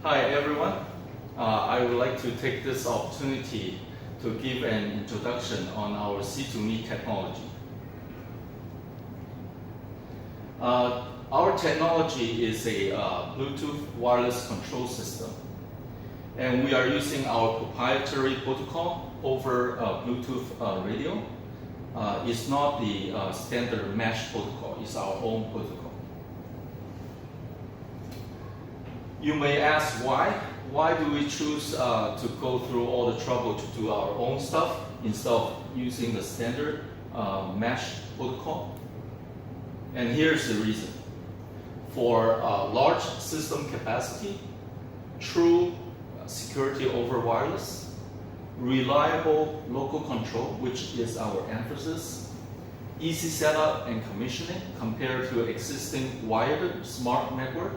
Hi everyone. I would like to take this opportunity to give an introduction on our C2me technology. Our technology is a Bluetooth wireless control system, and we are using our proprietary protocol over Bluetooth radio. It's not the standard mesh protocol, it's our own protocol. You may ask why? Why do we choose to go through all the trouble to do our own stuff instead of using the standard mesh protocol? And here's the reason. For large system capacity, true security over wireless, reliable local control, which is our emphasis, easy setup and commissioning compared to existing wired smart network,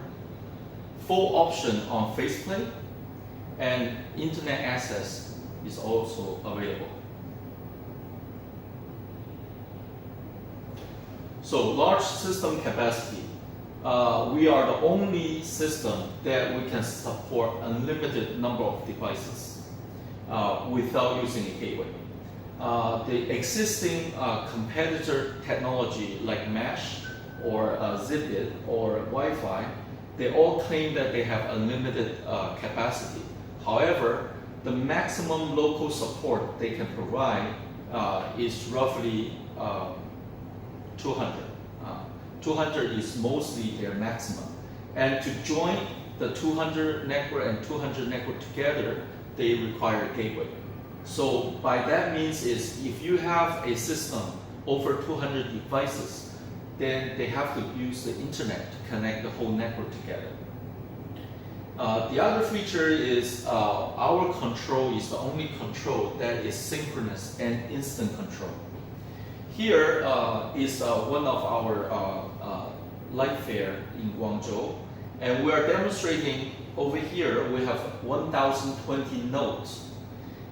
full option on faceplate, and internet access is also available. So large system capacity. We are the only system that we can support unlimited number of devices without using a gateway. The existing competitor technology like mesh or Zigbee or Wi-Fi, they all claim that they have unlimited capacity. However, the maximum local support they can provide is roughly 200. 200 is mostly their maximum. And to join the 200 network and 200 network together, they require a gateway. So by that means is if you have a system over 200 devices, then they have to use the internet to connect the whole network together. The other feature is our control is the only control that is synchronous and instant control. Here is one of our light fair in Guangzhou, and we are demonstrating over here we have 1020 nodes.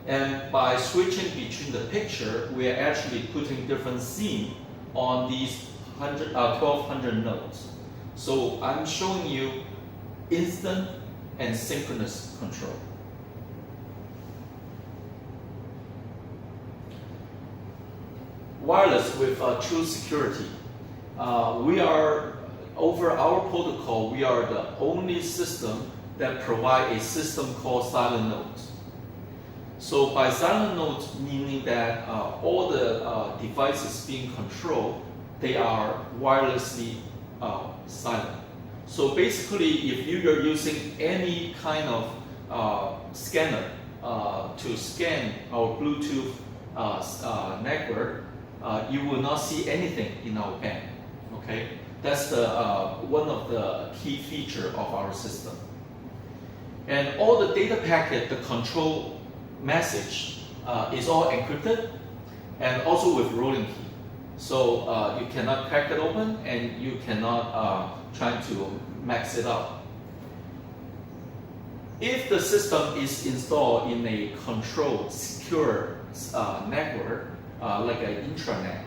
And by switching between the picture, we are actually putting different scene on these 1200 nodes. So I'm showing you instant and synchronous control. Wireless with true security. We are, over our protocol, we are the only system that provide a system called silent nodes. So by silent nodes, meaning that all the devices being controlled, they are wirelessly silent. So basically, if you are using any kind of scanner to scan our Bluetooth network, you will not see anything in our band. Okay, that's the one of the key feature of our system. And all the data packet, the control message is all encrypted and also with rolling key. So you cannot crack it open and you cannot try to max it up. If the system is installed in a controlled, secure network, like an intranet,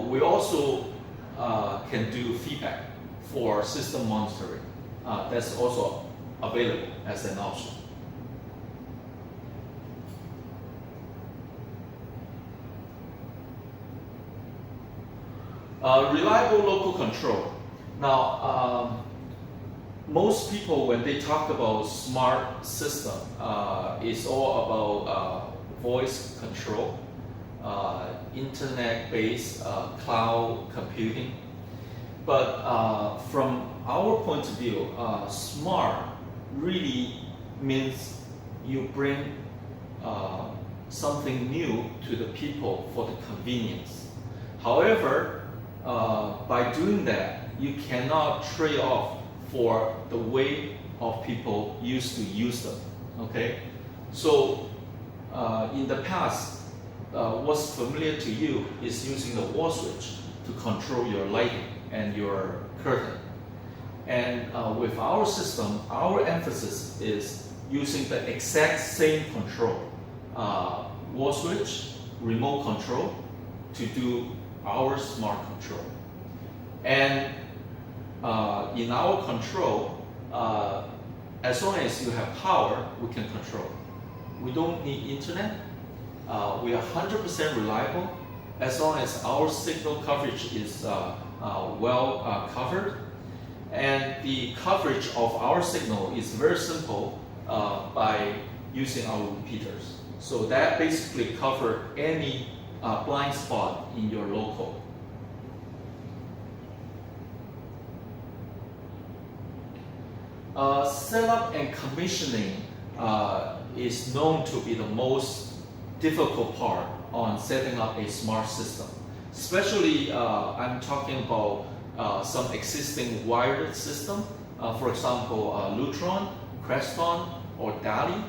we also can do feedback for system monitoring. That's also available as an option. Reliable local control. Now, most people, when they talk about smart system, it's all about voice control, internet-based cloud computing. But from our point of view, smart really means you bring something new to the people for the convenience. However, by doing that, you cannot trade off for the way of people used to use them. Okay, so in the past, what's familiar to you is using the wall switch to control your lighting and your curtain. And with our system, our emphasis is using the exact same control, wall switch, remote control, to do our smart control. And in our control, as long as you have power, we can control. We don't need internet. We are 100% reliable as long as our signal coverage is well covered. And the coverage of our signal is very simple by using our repeaters. So that basically covers any blind spot in your local. Setup and commissioning is known to be the most difficult part on setting up a smart system. Especially, I'm talking about some existing wired system. For example, Lutron, Creston, or Dali.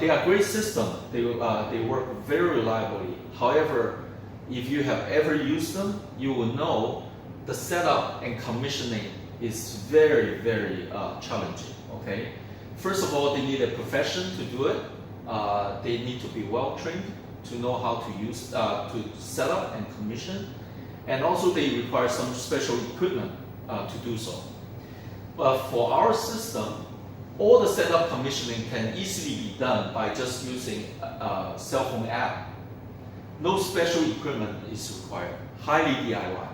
They are great systems. They work very reliably. However, if you have ever used them, you will know the setup and commissioning is very, very challenging. Okay. First of all, they need a profession to do it. They need to be well trained to know how to use to set up and commission, and also they require some special equipment to do so. But for our system, all the setup commissioning can easily be done by just using a cell phone app. No special equipment is required, highly DIY.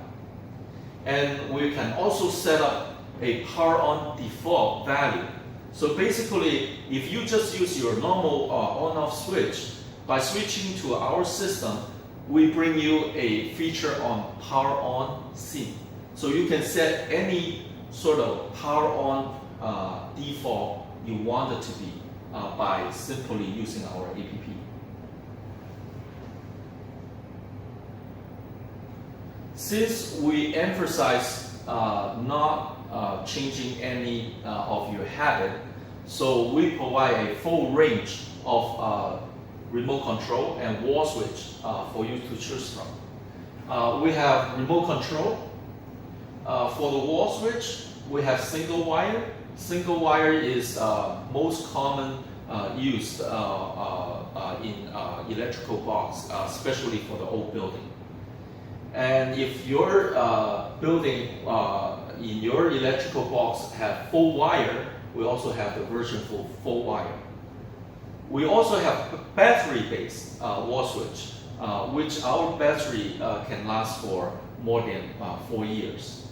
And we can also set up a power on default value. So basically, if you just use your normal on-off switch, by switching to our system, we bring you a feature on power on scene. So you can set any sort of power on default you want it to be by simply using our app. Since we emphasize not changing any of your habit, so we provide a full range of remote control and wall switch for you to choose from. We have remote control. For the wall switch, we have single wire. Single wire is most common used in electrical box, especially for the old building. And if your building in your electrical box have full wire, we also have the version for full wire. We also have battery-based wall switch, which our battery can last for more than 4 years.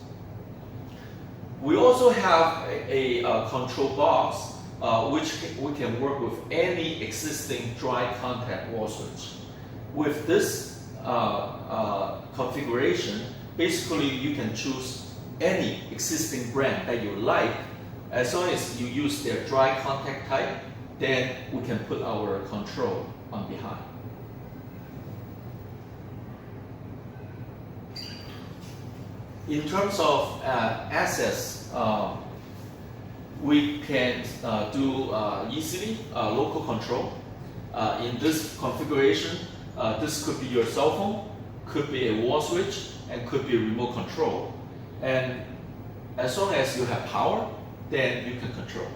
We also have a control box which we can work with any existing dry contact wall switch. With this configuration, basically you can choose any existing brand that you like. As long as you use their dry contact type, then we can put our control on behind. In terms of access, we can do easily local control. In this configuration, this could be your cell phone, could be a wall switch, and could be remote control. And as long as you have power, then you can control.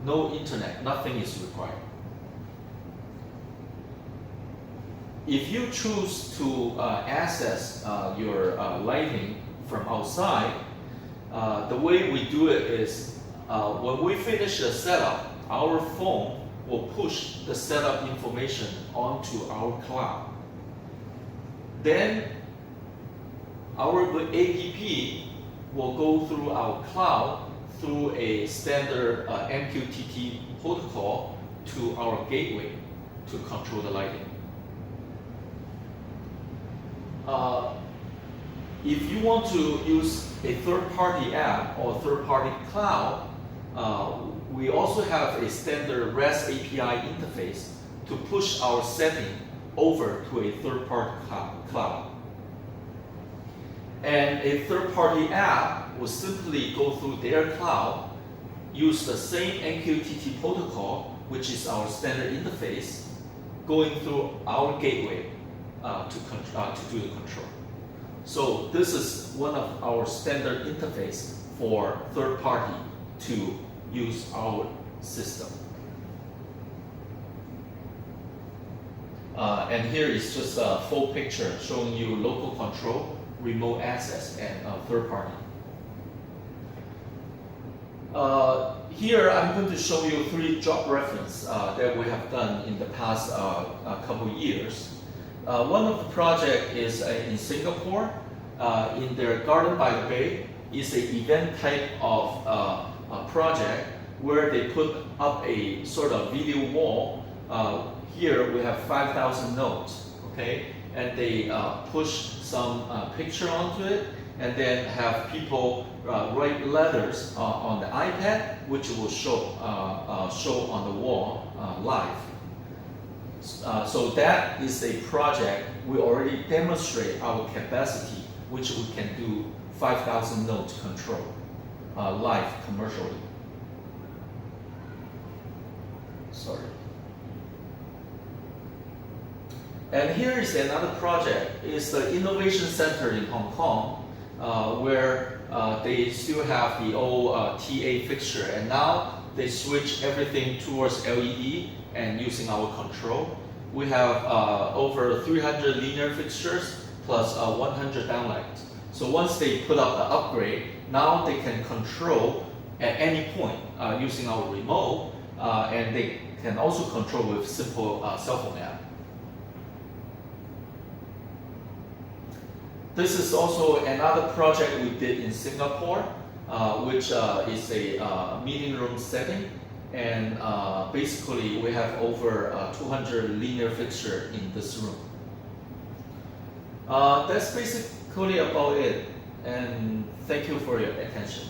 No internet, nothing is required. If you choose to access your lighting from outside, the way we do it is when we finish the setup, our phone will push the setup information onto our cloud. Then our app will go through our cloud through a standard MQTT protocol to our gateway to control the lighting. If you want to use a third-party app or third-party cloud, we also have a standard REST API interface to push our setting over to a third-party cloud. And a third-party app will simply go through their cloud, use the same MQTT protocol, which is our standard interface, going through our gateway to do the control. So this is one of our standard interface for third party to use our system. And here is just a full picture showing you local control, remote access, and third party. Here I'm going to show you 3 job reference that we have done in the past couple years. One of the project is in Singapore, in their Garden by the Bay. Is an event type of project where they put up a sort of video wall. Here we have 5,000 notes, okay, and they push some picture onto it, and then have people write letters on the iPad, which will show on the wall live. So that is a project we already demonstrate our capacity, which we can do 5,000 note control live commercially. Sorry. And here is another project. It's the Innovation Center in Hong Kong, where they still have the old TA fixture, and now they switch everything towards LED and using our control. We have over 300 linear fixtures plus 100 downlights. So once they put up the upgrade, now they can control at any point using our remote, and they can also control with simple cell phone app. This is also another project we did in Singapore, which is a meeting room setting, and basically we have over 200 linear fixture in this room. That's basically about it, and thank you for your attention.